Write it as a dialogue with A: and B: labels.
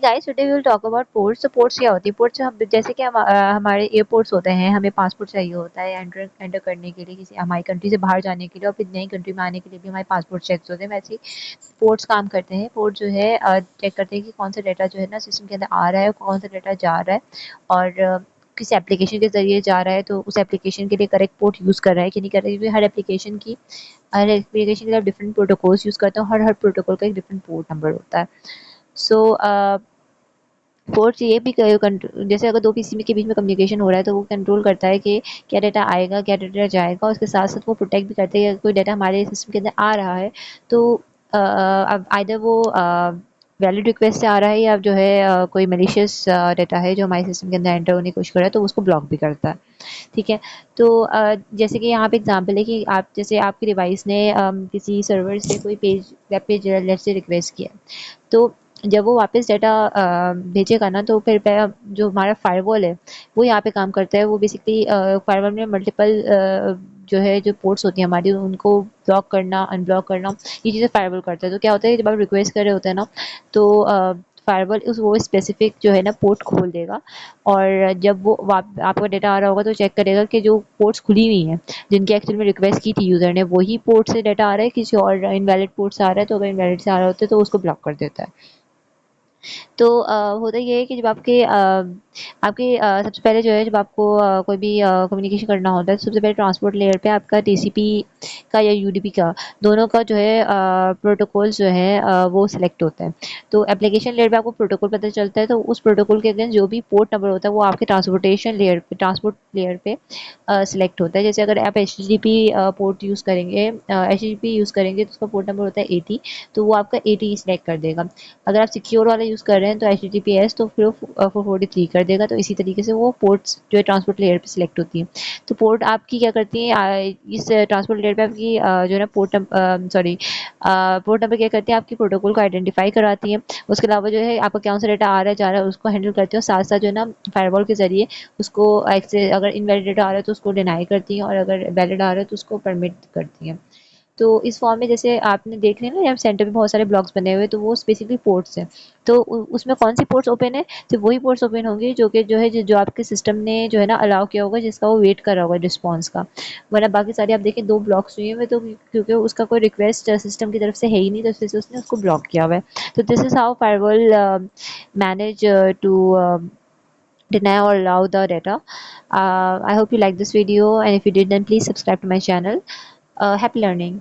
A: Guys today we will talk about ports. तो ports क्या होती है? पोर्ट्स हम जैसे कि हमारे एयरपोर्ट्स होते हैं, हमें पासपोर्ट चाहिए होता है एंटर एंटर करने के लिए, किसी हमारी कंट्री से बाहर जाने के लिए और फिर नई कंट्री में आने के लिए भी हमारे पासपोर्ट चेक्स होते हैं। वैसे ही पोर्ट्स काम करते हैं। पोर्ट जो है चेक करते हैं कि कौन सा डाटा जो है ना सिस्टम के अंदर आ रहा है, कौन सा डाटा जा रहा है और किस एप्लीकेशन के ज़रिए जा रहा है, तो उस एप्लीकेशन के लिए करेक्ट पोर्ट यूज़ कर रहा है कि नहीं कर रहा है, क्योंकि हर एप्लीकेशन के लिए आप डिफरेंट प्रोटोकॉल्स यूज़ करते हो, हर प्रोटोकॉल का एक डिफरेंट पोर्ट नंबर होता है। सो फोर्थ ये भी जैसे अगर दो पीसी के बीच में कम्युनिकेशन हो रहा है तो वो कंट्रोल करता है कि क्या डाटा आएगा, क्या डाटा जाएगा। उसके साथ साथ वो प्रोटेक्ट भी करते हैं कि अगर कोई डाटा हमारे सिस्टम के अंदर आ रहा है तो अब आइदर वो वैलिड रिक्वेस्ट से आ रहा है या जो है कोई मलिशियस डाटा है जो हमारे सिस्टम के अंदर एंटर होने की कोशिश कर रहा है तो उसको ब्लॉक भी करता है। ठीक है। तो जैसे कि यहाँ पे एग्जांपल है कि आप जैसे आपके डिवाइस ने किसी सर्वर से कोई वेब पेज लेट से रिक्वेस्ट किया, तो जब वो वापस डाटा भेजेगा ना तो फिर जो हमारा फायरवॉल है वो यहाँ पे काम करता है। वो बेसिकली फायरवॉल में मल्टीपल जो है जो पोर्ट्स होती हैं हमारी उनको ब्लॉक करना, अनब्लॉक करना, ये चीज़ें फायरवॉल करता है। तो क्या होता है जब आप रिक्वेस्ट कर रहे होते हैं ना तो फायरवॉल उस वो स्पेसिफिक जो है ना पोर्ट खोल देगा और जब वो आपका डाटा आ रहा होगा तो चेक करेगा कि जो पोर्ट्स खुली हुई हैं जिनकी एक्चुअल में रिक्वेस्ट की थी यूज़र ने वही पोर्ट से डाटा आ रहा है, किसी और इनवैलिड पोर्ट से आ रहा है तो अगर इनवैलिड से आ रहा होता है तो उसको ब्लॉक कर देता है। तो होता ये है कि जब सबसे पहले जो है जब आपको कोई भी कम्युनिकेशन करना होता है तो सबसे पहले ट्रांसपोर्ट लेयर पे आपका टीसीपी का या यूडीपी का दोनों का जो है प्रोटोकॉल जो है वो सिलेक्ट होता है। तो एप्लीकेशन लेयर पे आपको प्रोटोकॉल पता चलता है तो उस प्रोटोकॉल के अगेंस्ट जो भी पोर्ट नंबर होता है वो आपके ट्रांसपोर्ट लेयर पे सिलेक्ट होता है। जैसे अगर आप पोर्ट यूज़ करेंगे, यूज़ करेंगे तो उसका पोर्ट नंबर होता है 80, तो वो आपका 80 सिलेक्ट कर देगा। अगर आप सिक्योर वाला यूज़ कर रहे हैं तो HTTPS तो फिर वो 443 कर देगा। तो इसी तरीके से वो पोर्ट्स जो है ट्रांसपोर्ट लेयर पे सिलेक्ट होती है। तो पोर्ट आपकी क्या करती है इस ट्रांसपोर्ट लेयर पे आपकी जो है ना पोर्ट नंबर क्या करती है आपकी प्रोटोकॉल को आइडेंटिफाई कराती है। उसके अलावा जो है आपका कौन सा डाटा आ रहा है जा रहा है उसको हैंडल करती है और साथ साथ जो है ना फायरवॉल के जरिए उसको एक्सेस, अगर इनवैलिड डाटा आ रहा है तो उसको डिनाई करती है और अगर वैलिड आ रहा है तो उसको परमिट करती है। तो इस फॉर्म में जैसे आपने देख रहे हैं ना यहाँ सेंटर पे बहुत सारे ब्लॉक्स बने हुए, तो वो बेसिकली पोर्ट्स हैं। तो उसमें कौन सी पोर्ट्स ओपन है, तो वही पोर्ट्स ओपन होंगे जो कि जो है जो आपके सिस्टम ने जो है ना अलाउ किया होगा, जिसका वो वेट कर रहा होगा रिस्पॉन्स का। वरना बाकी सारे आप देखें दो ब्लॉक्स हुए हैं तो क्योंकि उसका कोई रिक्वेस्ट सिस्टम की तरफ से है ही नहीं तो इसलिए उसने उसको ब्लॉक किया हुआ है। तो this is how firewall manage to deny or allow the data. I hope you like this video, and if you did then please subscribe to my channel. Happy learning.